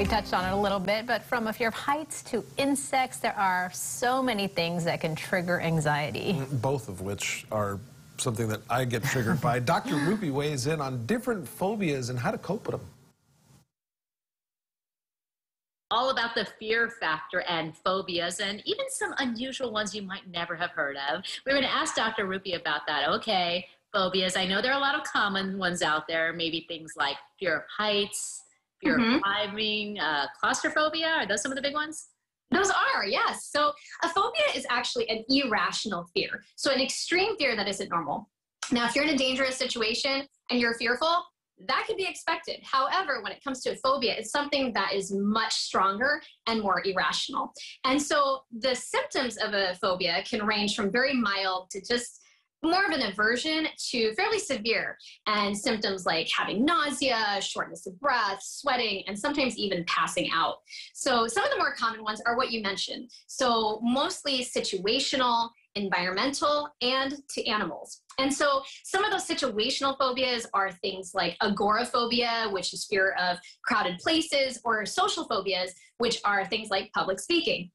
We touched on it a little bit, but from a fear of heights to insects, there are so many things that can trigger anxiety. Both of which are something that I get triggered by. Dr. Rupy weighs in on different phobias and how to cope with them. All about the fear factor and phobias, and even some unusual ones you might never have heard of. We're going to ask Dr. Rupy about that. Okay, phobias. I know there are a lot of common ones out there, maybe things like fear of heights, fear of climbing, claustrophobia. Are those some of the big ones? Those are, yes. So a phobia is actually an irrational fear. So an extreme fear that isn't normal. Now, if you're in a dangerous situation and you're fearful, that can be expected. However, when it comes to a phobia, it's something that is much stronger and more irrational. And so the symptoms of a phobia can range from very mild to just more of an aversion to fairly severe, and symptoms like having nausea, shortness of breath, sweating, and sometimes even passing out. So some of the more common ones are what you mentioned. So mostly situational, environmental, and to animals. And so some of those situational phobias are things like agoraphobia, which is fear of crowded places, or social phobias, which are things like public speaking.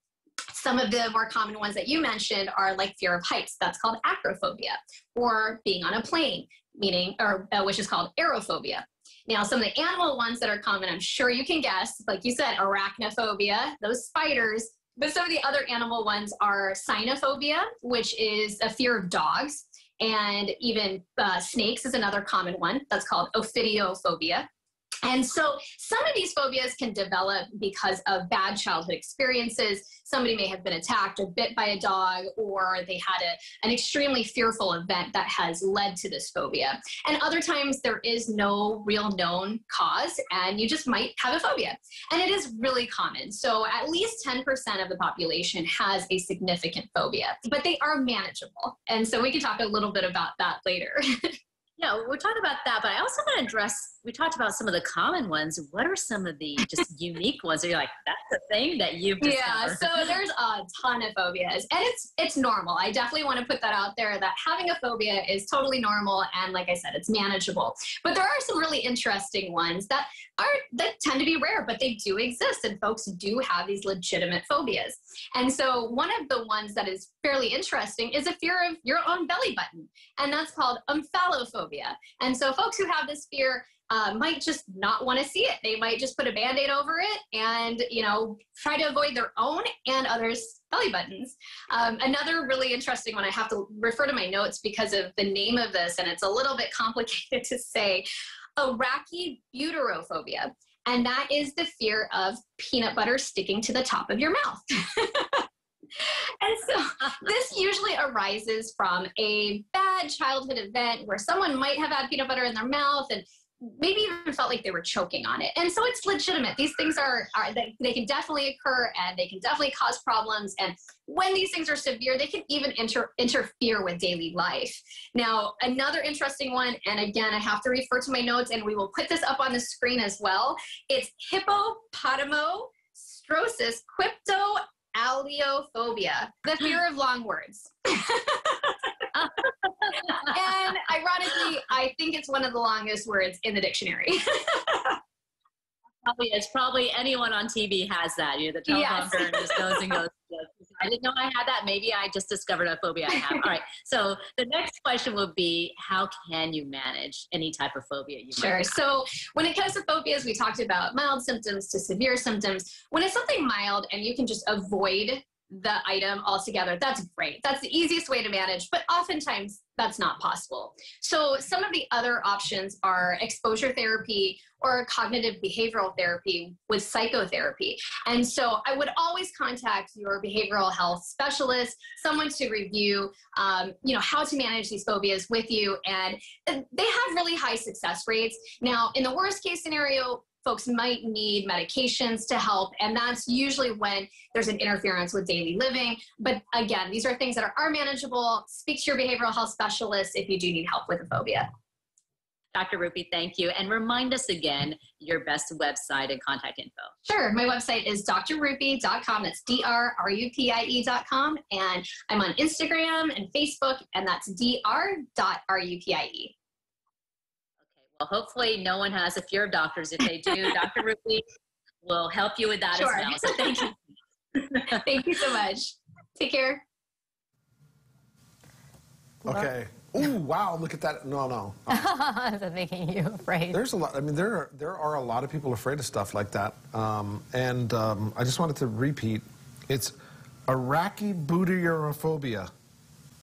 Some of the more common ones that you mentioned are like fear of heights. That's called acrophobia, or being on a plane, which is called aerophobia. Now, some of the animal ones that are common, I'm sure you can guess, like you said, arachnophobia, those spiders. But some of the other animal ones are cynophobia, which is a fear of dogs, and even snakes is another common one. That's called ophidiophobia. And so some of these phobias can develop because of bad childhood experiences. Somebody may have been attacked or bit by a dog, or they had an extremely fearful event that has led to this phobia. And other times there is no real known cause, and you just might have a phobia. And it is really common. So at least 10% of the population has a significant phobia, but they are manageable. And so we can talk a little bit about that later. Yeah, we'll talk about that, but I also want to address, we talked about some of the common ones. What are some of the just unique ones that you're like, that's the thing that you've discovered? Yeah, so there's a ton of phobias, and it's normal. I definitely want to put that out there, that having a phobia is totally normal, and like I said, it's manageable. But there are some really interesting ones that tend to be rare, but they do exist, and folks do have these legitimate phobias. And so one of the ones that is fairly interesting is a fear of your own belly button, and that's called omphalophobia. And so folks who have this fear might just not want to see it. They might just put a Band-Aid over it and, try to avoid their own and others' belly buttons. Another really interesting one, I have to refer to my notes because of the name of this, and it's a little bit complicated to say, arachibutyrophobia. And that is the fear of peanut butter sticking to the top of your mouth. And so this usually arises from a bad childhood event where someone might have had peanut butter in their mouth and maybe even felt like they were choking on it. And so it's legitimate. These things they can definitely occur, and they can definitely cause problems. And when these things are severe, they can even interfere with daily life. Now, another interesting one, and again, I have to refer to my notes, and we will put this up on the screen as well. It's hippopotamostrosis cryptoalleophobia, the fear of long words. And ironically, I think it's one of the longest words in the dictionary. It's probably anyone on TV has that. The teleprompter and just goes and goes. I didn't know I had that. Maybe I just discovered a phobia I have. All right. So the next question would be, how can you manage any type of phobia you might have? So when it comes to phobias, we talked about mild symptoms to severe symptoms. When it's something mild and you can just avoid the item altogether, that's great. That's the easiest way to manage, but oftentimes that's not possible. So some of the other options are exposure therapy or cognitive behavioral therapy with psychotherapy. And so I would always contact your behavioral health specialist, someone to review, how to manage these phobias with you. And they have really high success rates. Now, in the worst case scenario, folks might need medications to help, and that's usually when there's an interference with daily living. But again, these are things that are manageable. Speak to your behavioral health specialist if you do need help with a phobia. Dr. Rupy, thank you. And remind us again your best website and contact info. Sure. My website is drrupie.com. That's drrupie.com. And I'm on Instagram and Facebook, and that's dr.rupie. Well, hopefully no one has a fear of doctors. If they do, Dr. Rupy, will help you with that Sure. as well. So thank you. Thank you so much. Take care. Okay. Ooh, wow, look at that. No. Is that making you afraid? There's a lot. I mean, there are a lot of people afraid of stuff like that. I just wanted to repeat. It's Arachibutyrophobia.